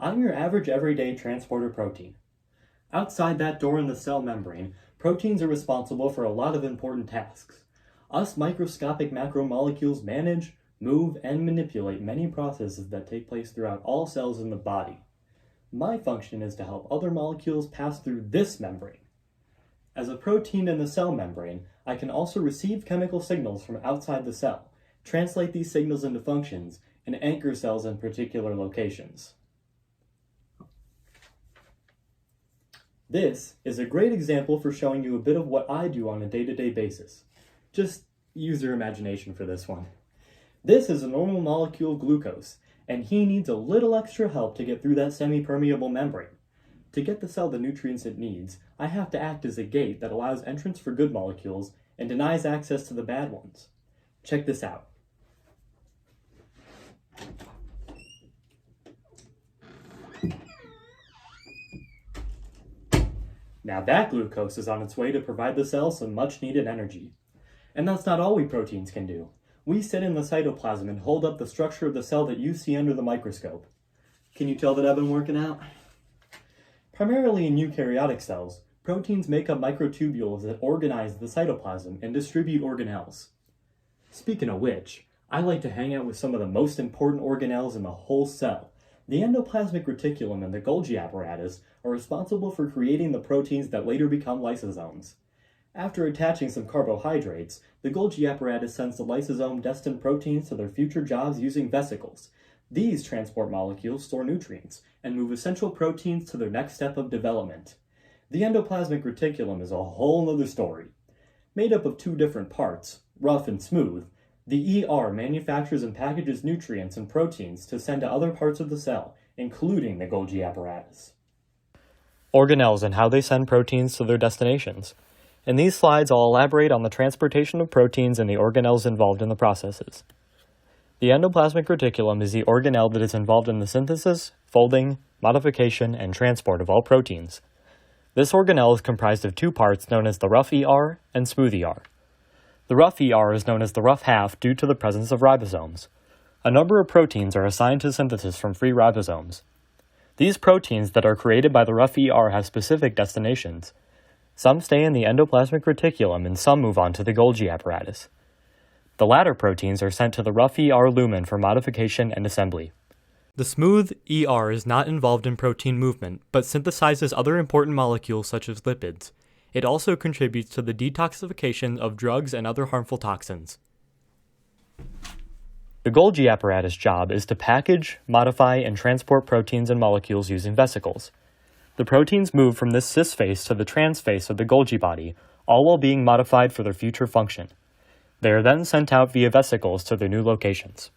I'm your average everyday transporter protein. Outside that door in the cell membrane, proteins are responsible for a lot of important tasks. Us microscopic macromolecules manage, move, and manipulate many processes that take place throughout all cells in the body. My function is to help other molecules pass through this membrane. As a protein in the cell membrane, I can also receive chemical signals from outside the cell, translate these signals into functions, and anchor cells in particular locations. This is a great example for showing you a bit of what I do on a day-to-day basis. Just use your imagination for this one. This is a normal molecule of glucose, and he needs a little extra help to get through that semi-permeable membrane. To get the cell the nutrients it needs, I have to act as a gate that allows entrance for good molecules and denies access to the bad ones. Check this out. Now that glucose is on its way to provide the cell some much-needed energy. And that's not all we proteins can do. We sit in the cytoplasm and hold up the structure of the cell that you see under the microscope. Can you tell that I've been working out? Primarily in eukaryotic cells, proteins make up microtubules that organize the cytoplasm and distribute organelles. Speaking of which, I like to hang out with some of the most important organelles in the whole cell. The endoplasmic reticulum and the Golgi apparatus are responsible for creating the proteins that later become lysosomes. After attaching some carbohydrates, the Golgi apparatus sends the lysosome-destined proteins to their future jobs using vesicles. These transport molecules store nutrients and move essential proteins to their next step of development. The endoplasmic reticulum is a whole other story. Made up of two different parts, rough and smooth, the ER manufactures and packages nutrients and proteins to send to other parts of the cell, including the Golgi apparatus. Organelles and how they send proteins to their destinations. In these slides, I'll elaborate on the transportation of proteins and the organelles involved in the processes. The endoplasmic reticulum is the organelle that is involved in the synthesis, folding, modification, and transport of all proteins. This organelle is comprised of two parts known as the rough ER and smooth ER. The rough ER is known as the rough half due to the presence of ribosomes. A number of proteins are assigned to synthesis from free ribosomes. These proteins that are created by the rough ER have specific destinations. Some stay in the endoplasmic reticulum and some move on to the Golgi apparatus. The latter proteins are sent to the rough ER lumen for modification and assembly. The smooth ER is not involved in protein movement, but synthesizes other important molecules such as lipids. It also contributes to the detoxification of drugs and other harmful toxins. The Golgi apparatus job is to package, modify, and transport proteins and molecules using vesicles. The proteins move from this cis phase to the trans phase of the Golgi body, all while being modified for their future function. They are then sent out via vesicles to their new locations.